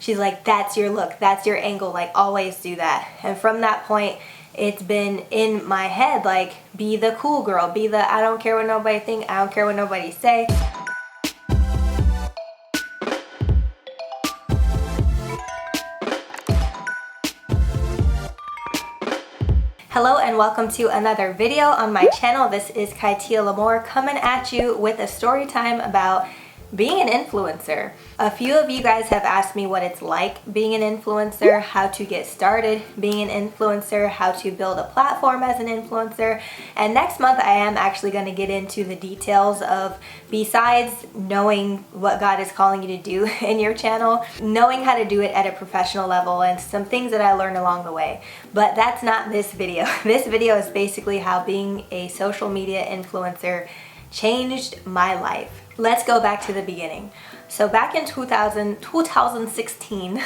she's like, that's your look, that's your angle, like always do that. And from that point, it's been in my head, like, be the cool girl, be the I don't care what nobody think, I don't care what nobody say. Hello and welcome to another video on my channel. This is Kytia L'amour coming at you with a story time about being an influencer. A few of you guys have asked me what it's like being an influencer, how to get started being an influencer, how to build a platform as an influencer. And next month I am actually going to get into the details of, besides knowing what God is calling you to do in your channel, knowing how to do it at a professional level and some things that I learned along the way. But that's not this video. This video is basically how being a social media influencer changed my life. Let's go back to the beginning. So back in 2016,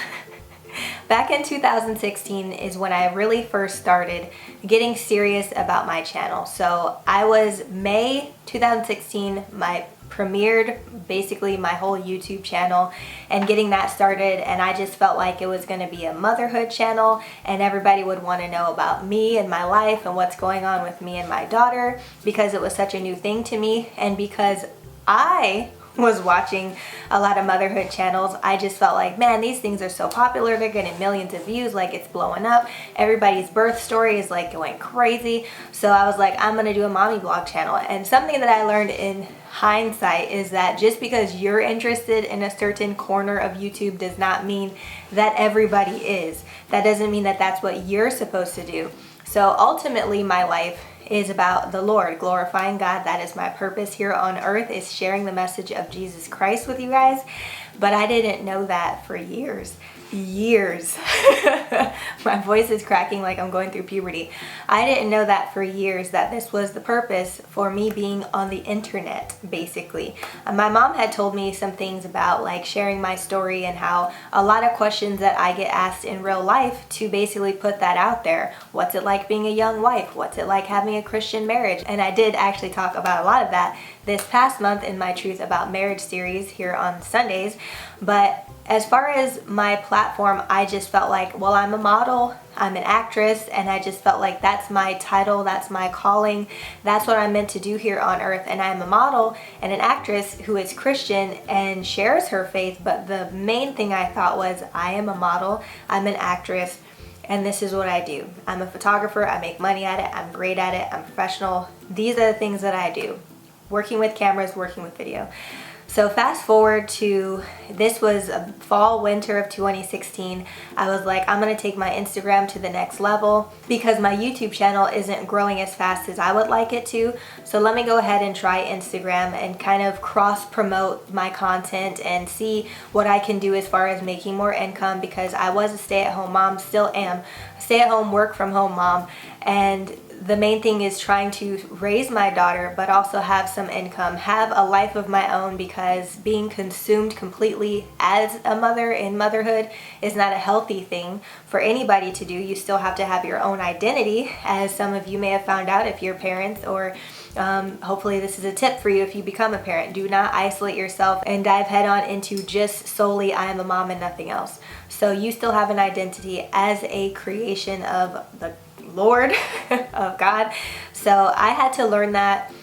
back in 2016 is when I really first started getting serious about my channel. So I was May 2016, my premiered basically my whole YouTube channel and getting that started, and I just felt like it was going to be a motherhood channel and everybody would want to know about me and my life and what's going on with me and my daughter, because it was such a new thing to me, and because I was watching a lot of motherhood channels. I just felt like, man, these things are so popular, they're getting millions of views, like it's blowing up, everybody's birth story is like going crazy. So I was like, I'm gonna do a mommy blog channel. And something that I learned in hindsight is that just because you're interested in a certain corner of YouTube does not mean that everybody is. That doesn't mean that that's what you're supposed to do. So ultimately my life is about the Lord, glorifying God. That is my purpose here on earth, is sharing the message of Jesus Christ with you guys. But I didn't know that for years. My voice is cracking like I'm going through puberty. I didn't know that for years, that this was the purpose for me being on the internet, basically. My mom had told me some things about like sharing my story and how a lot of questions that I get asked in real life, to basically put that out there. What's it like being a young wife? What's it like having a Christian marriage? And I did actually talk about a lot of that this past month in my Truth About Marriage series here on Sundays. But as far as my platform, I just felt like, well, I'm a model, I'm an actress, and I just felt like that's my title, that's my calling, that's what I'm meant to do here on earth. And I'm a model and an actress who is Christian and shares her faith, but the main thing I thought was, I am a model, I'm an actress, and this is what I do. I'm a photographer, I make money at it, I'm great at it, I'm professional. These are the things that I do. Working with cameras, working with video. So fast forward to, this was a fall winter of 2016. I was like, I'm gonna take my Instagram to the next level because my YouTube channel isn't growing as fast as I would like it to. So let me go ahead and try Instagram and kind of cross promote my content and see what I can do as far as making more income, because I was a stay-at-home mom, still am, stay-at-home work from home mom, and the main thing is trying to raise my daughter but also have some income, have a life of my own, because being consumed completely as a mother in motherhood is not a healthy thing for anybody to do. You still have to have your own identity, as some of you may have found out if you're parents, or hopefully this is a tip for you if you become a parent. Do not isolate yourself and dive head on into just solely I am a mom and nothing else. So you still have an identity as a creation of the Lord, of God. So I had to learn that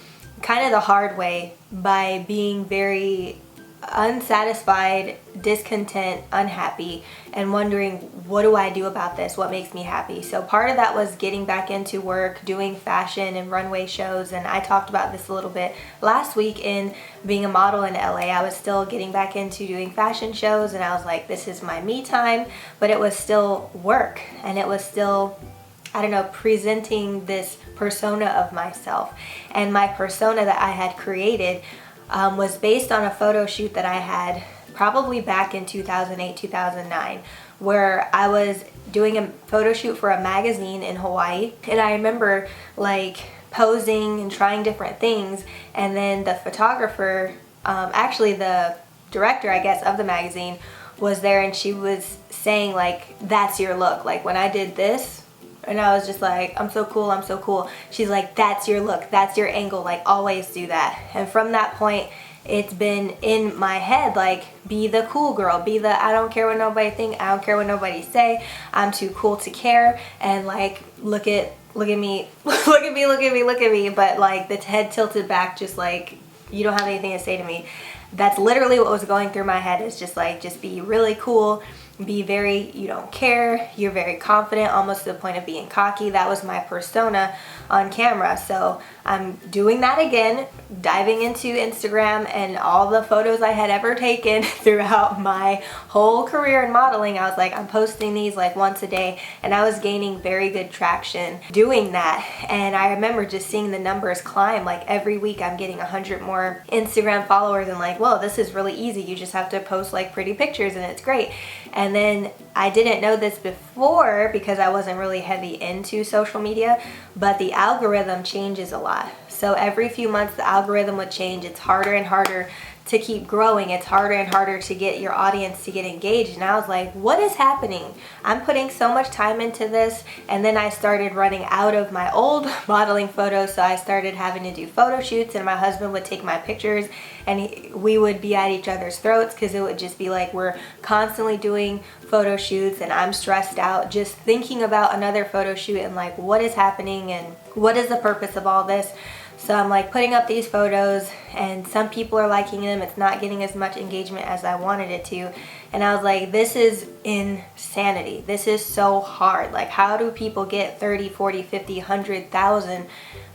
kind of the hard way, by being very unsatisfied, discontent, unhappy, and wondering, what do I do about this? What makes me happy? So part of that was getting back into work, doing fashion and runway shows, and I talked about this a little bit last week in being a model in LA. I was still getting back into doing fashion shows, and I was like, this is my me time, but it was still work, and it was still, I don't know, presenting this persona of myself. And my persona that I had created was based on a photo shoot that I had probably back in 2008, 2009, where I was doing a photo shoot for a magazine in Hawaii. And I remember like posing and trying different things, and then the photographer, actually the director, I guess, of the magazine was there, and she was saying like, that's your look. Like when I did this, and I was just like, I'm so cool, I'm so cool. She's like, that's your look, that's your angle, like always do that. And from that point, it's been in my head, like, be the cool girl, be the I don't care what nobody think, I don't care what nobody say, I'm too cool to care, and like look at me, look at me, but like the head tilted back, just like you don't have anything to say to me. That's literally what was going through my head, is just like, just be really cool, be very, you don't care, you're very confident, almost to the point of being cocky. That was my persona on camera. So I'm doing that again, diving into Instagram and all the photos I had ever taken throughout my whole career in modeling. I was like, I'm posting these like once a day, and I was gaining very good traction doing that. And I remember just seeing the numbers climb. Like every week I'm getting 100 more Instagram followers, and like, whoa, this is really easy. You just have to post like pretty pictures and it's great. And then I didn't know this before because I wasn't really heavy into social media, but the algorithm changes a lot. So every few months the algorithm would change. It's harder and harder to keep growing. It's harder and harder to get your audience to get engaged. And I was like, what is happening? I'm putting so much time into this. And then I started running out of my old modeling photos. So I started having to do photo shoots, and my husband would take my pictures, and we would be at each other's throats because it would just be like we're constantly doing photo shoots, and I'm stressed out just thinking about another photo shoot and like what is happening and what is the purpose of all this. So I'm like putting up these photos, and some people are liking them. It's not getting as much engagement as I wanted it to. And I was like, this is insanity. This is so hard. Like, how do people get 30, 40, 50, 100,000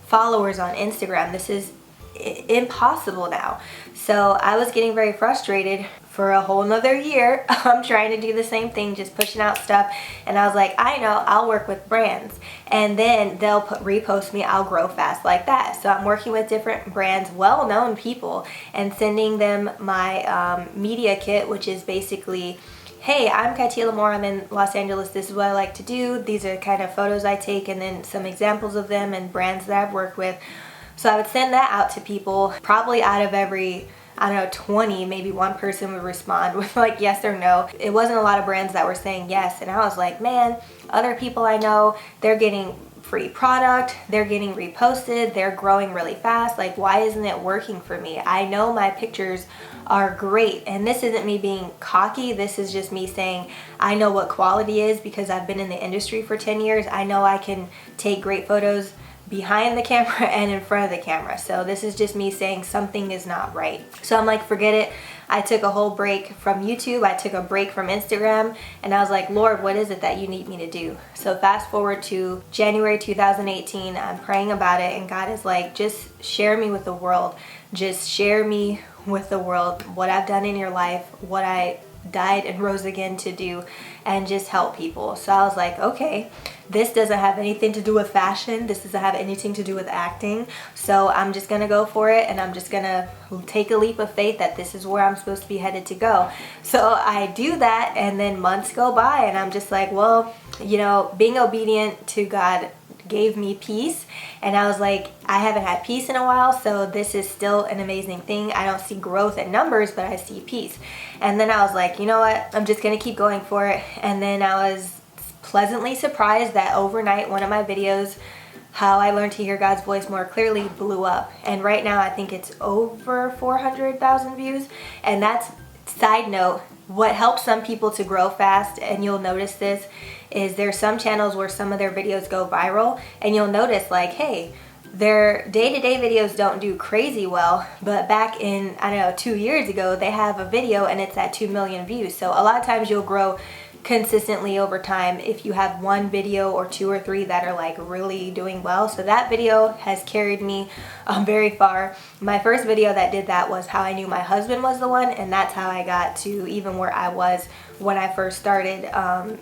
followers on Instagram? This is impossible now. So I was getting very frustrated. For a whole nother year, I'm trying to do the same thing, just pushing out stuff. And I was like, I know, I'll work with brands, and then they'll repost me, I'll grow fast like that. So I'm working with different brands, well-known people, and sending them my media kit, which is basically, hey, I'm Kytia L'amour, I'm in Los Angeles, this is what I like to do, these are kind of photos I take, and then some examples of them and brands that I've worked with. So I would send that out to people. Probably out of every, I don't know, 20, maybe one person would respond with like yes or no. It wasn't a lot of brands that were saying yes, and I was like, man, other people I know, they're getting free product, they're getting reposted, they're growing really fast. Like, why isn't it working for me? I know my pictures are great, and this isn't me being cocky, this is just me saying I know what quality is because I've been in the industry for 10 years. I know I can take great photos behind the camera and in front of the camera. So this is just me saying something is not right. So I'm like, forget it. I took a whole break from YouTube. I took a break from Instagram, and I was like, Lord, what is it that you need me to do? So fast forward to January 2018, I'm praying about it, and God is like, just share me with the world. Just share me with the world, what I've done in your life, what I died and rose again to do, and just help people. So I was like, okay, this doesn't have anything to do with fashion, this doesn't have anything to do with acting, so I'm just gonna go for it, and I'm just gonna take a leap of faith that this is where I'm supposed to be headed to go. So I do that, and then months go by, and I'm just like, well, you know, being obedient to God gave me peace, and I was like, I haven't had peace in a while, so this is still an amazing thing. I don't see growth in numbers, but I see peace. And then I was like, you know what, I'm just gonna keep going for it. And then I was pleasantly surprised that overnight one of my videos, how I learned to hear God's voice more clearly, blew up, and right now I think it's over 400,000 views. And that's, side note, what helps some people to grow fast, and you'll notice this, is there's some channels where some of their videos go viral, and you'll notice like, hey, their day-to-day videos don't do crazy well, but back in, I don't know, 2 years ago, they have a video and it's at 2 million views. So a lot of times you'll grow consistently over time if you have one video or 2 or 3 that are like really doing well. So that video has carried me very far. My first video that did that was how I knew my husband was the one, and that's how I got to even where I was when I first started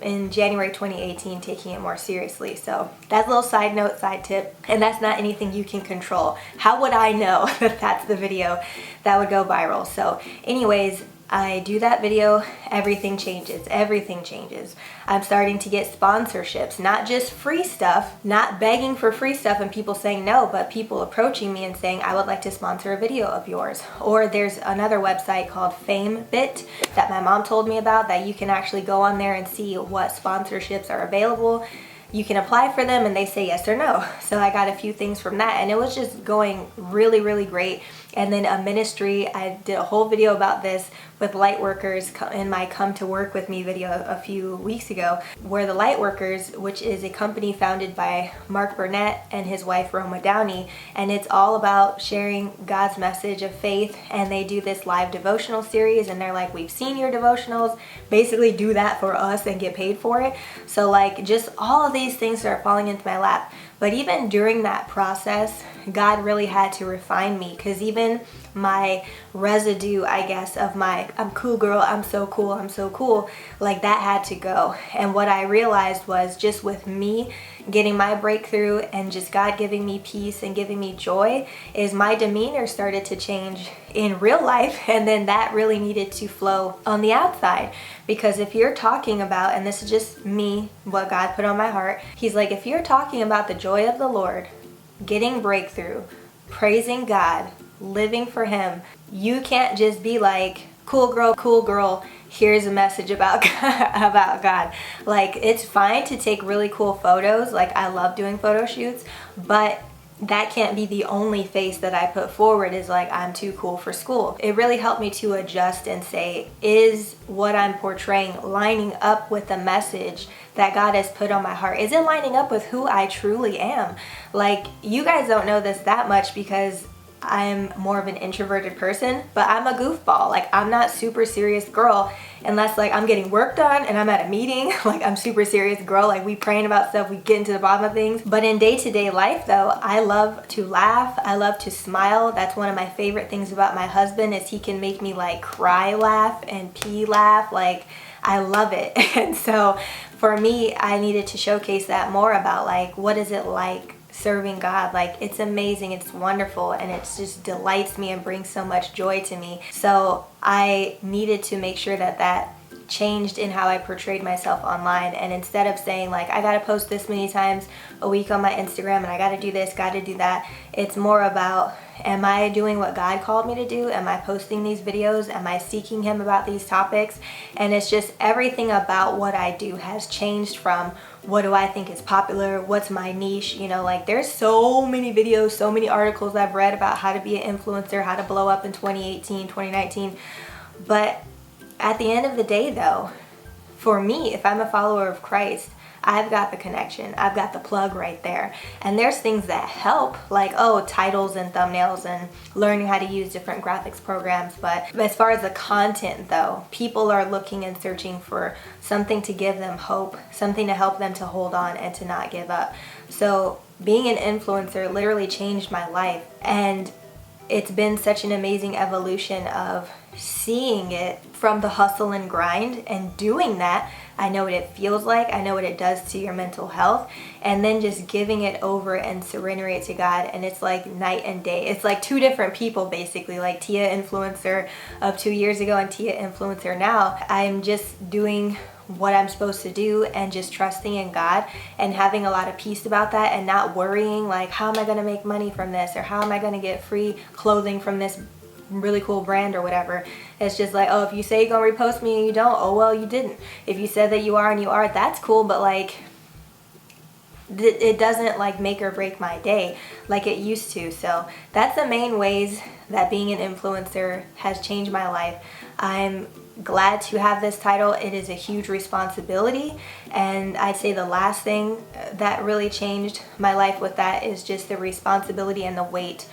in January 2018, taking it more seriously. So that's a little side note, side tip, and that's not anything you can control. How would I know that that's the video that would go viral? So anyways, I do that video, everything changes, everything changes. I'm starting to get sponsorships, not just free stuff, not begging for free stuff and people saying no, but people approaching me and saying, I would like to sponsor a video of yours. Or there's another website called FameBit that my mom told me about, that you can actually go on there and see what sponsorships are available. you can apply for them and they say yes or no. So I got a few things from that, and it was just going really, really great. And then a ministry, I did a whole video about this with light workers in my Come to Work With Me video a few weeks ago, where the light workers, which is a company founded by Mark Burnett and his wife Roma Downey, and it's all about sharing God's message of faith. And they do this live devotional series, and they're like, we've seen your devotionals, basically do that for us and get paid for it. So like, just all of these things start falling into my lap. But even during that process, God really had to refine me, because even my residue, I guess, of my I'm cool girl, I'm so cool, like that had to go. And what I realized was, just with me getting my breakthrough and just God giving me peace and giving me joy, is my demeanor started to change in real life. And then that really needed to flow on the outside. Because if you're talking about, and this is just me, what God put on my heart, he's like, if you're talking about the joy of the Lord, getting breakthrough, praising God, living for him, you can't just be like, cool girl, here's a message about about God. Like, it's fine to take really cool photos. Like, I love doing photo shoots, but that can't be the only face that I put forward, is like, I'm too cool for school. It really helped me to adjust and say, is what I'm portraying lining up with the message that God has put on my heart? Is it lining up with who I truly am? Like, you guys don't know this that much because I'm more of an introverted person, but I'm a goofball. Like, I'm not super serious girl unless like I'm getting work done and I'm at a meeting. Like, I'm super serious girl. Like, we praying about stuff, we get into the bottom of things. But in day-to-day life though, I love to laugh. I love to smile. That's one of my favorite things about my husband, is he can make me like cry laugh and pee laugh. Like, I love it. And so for me, I needed to showcase that more, about like, what is it like serving God? Like, it's amazing, it's wonderful, and it just delights me and brings so much joy to me. So I needed to make sure that that changed in how I portrayed myself online. And instead of saying like, I gotta post this many times a week on my Instagram and I gotta do this, gotta do that, it's more about, am I doing what God called me to do? Am I posting these videos? Am I seeking him about these topics? And it's just everything about what I do has changed from, what do I think is popular? What's my niche? You know, like, there's so many videos, so many articles I've read about how to be an influencer, how to blow up in 2018, 2019. But at the end of the day though, for me, if I'm a follower of Christ, I've got the connection. I've got the plug right there. And there's things that help, like, oh, titles and thumbnails and learning how to use different graphics programs. But as far as the content though, people are looking and searching for something to give them hope, something to help them to hold on and to not give up. So being an influencer literally changed my life. And it's been such an amazing evolution of seeing it from the hustle and grind and doing that. I know what it feels like. I know what it does to your mental health. And then just giving it over and surrendering it to God. And it's like night and day. It's like two different people basically. Like Tia influencer of 2 years ago and Tia influencer now. I'm just doing what I'm supposed to do and just trusting in God and having a lot of peace about that, and not worrying like, how am I going to make money from this, or how am I going to get free clothing from this really cool brand or whatever. It's just like, oh, if you say you're gonna repost me and you don't, oh well, you didn't. If you said that you are and you are, that's cool, but like, it doesn't like make or break my day like it used to. So that's the main ways that being an influencer has changed my life. I'm glad to have this title. It is a huge responsibility, and I'd say the last thing that really changed my life with that is just the responsibility and the weight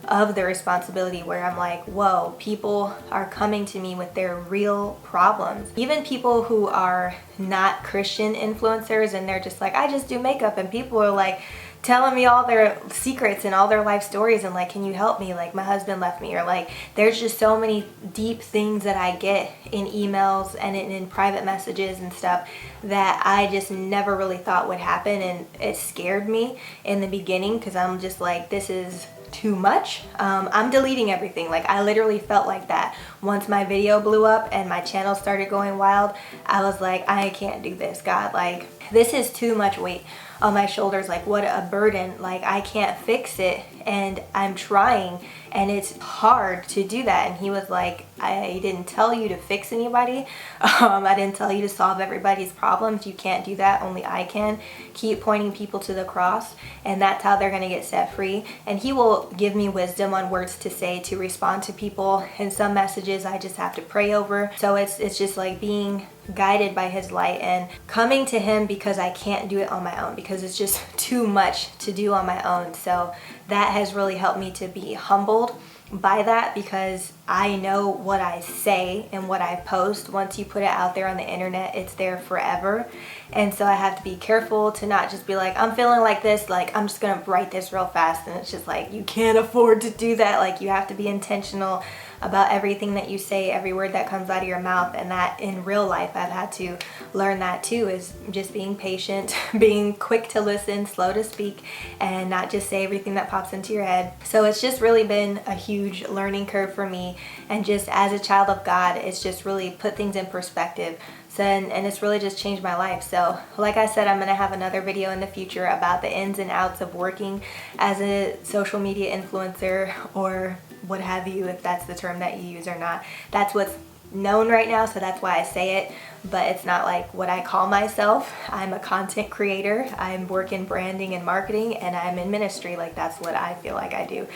of the responsibility, where I'm like, whoa, people are coming to me with their real problems. Even people who are not Christian influencers, and they're just like, I just do makeup, and people are like telling me all their secrets and all their life stories, and like, can you help me? Like, my husband left me, or like, there's just so many deep things that I get in emails and in private messages and stuff that I just never really thought would happen. And it scared me in the beginning, because I'm just like, this is too much. I'm deleting everything. Like, I literally felt like that. Once my video blew up and my channel started going wild, I was like, I can't do this, God. Like, this is too much weight on my shoulders. Like, what a burden. Like, I can't fix it, and I'm trying, and it's hard to do that. And he was like, I didn't tell you to fix anybody. I didn't tell you to solve everybody's problems. You can't do that. Only I can. Keep pointing people to the cross, and that's how they're going to get set free. And he will give me wisdom on words to say to respond to people. And some messages I just have to pray over. So it's just like being guided by his light and coming to him because I can't do it on my own, because it's just too much to do on my own. So that has really helped me to be humbled by that, because I know what I say and what I post, once you put it out there on the internet, it's there forever. And so I have to be careful to not just be like, I'm feeling like this, like I'm just gonna write this real fast. And it's just like, you can't afford to do that. Like, you have to be intentional about everything that you say, every word that comes out of your mouth. And that in real life, I've had to learn that too, is just being patient, being quick to listen, slow to speak, and not just say everything that pops into your head. So it's just really been a huge learning curve for me. And just as a child of God, it's just really put things in perspective. So, and it's really just changed my life. So like I said, I'm going to have another video in the future about the ins and outs of working as a social media influencer, or what have you, if that's the term that you use or not. That's what's known right now, so that's why I say it, but it's not like what I call myself. I'm a content creator. I'm working branding and marketing, and I'm in ministry. Like, that's what I feel like I do.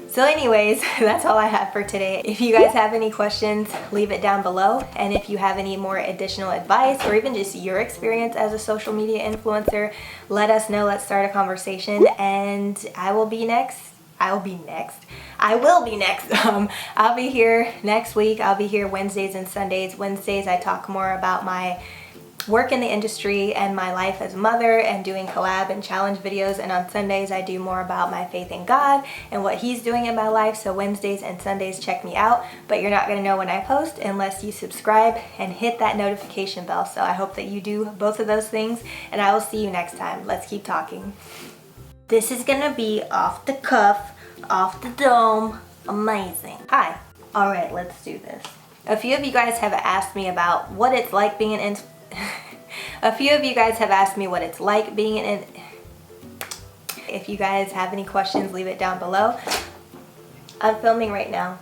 So anyways, that's all I have for today. If you guys have any questions, leave it down below. And if you have any more additional advice, or even just your experience as a social media influencer, let us know. Let's start a conversation. And I will be next. I'll be here next week. I'll be here Wednesdays and Sundays. Wednesdays I talk more about my work in the industry and my life as a mother, and doing collab and challenge videos. And on Sundays I do more about my faith in God and what he's doing in my life. So Wednesdays and Sundays, check me out. But you're not going to know when I post unless you subscribe and hit that notification bell. So I hope that you do both of those things, and I will see you next time. Let's keep talking. This is gonna be off the cuff, off the dome, amazing. Hi. All right, let's do this. A few of you guys have asked me about what it's like being an If you guys have any questions, leave it down below. I'm filming right now.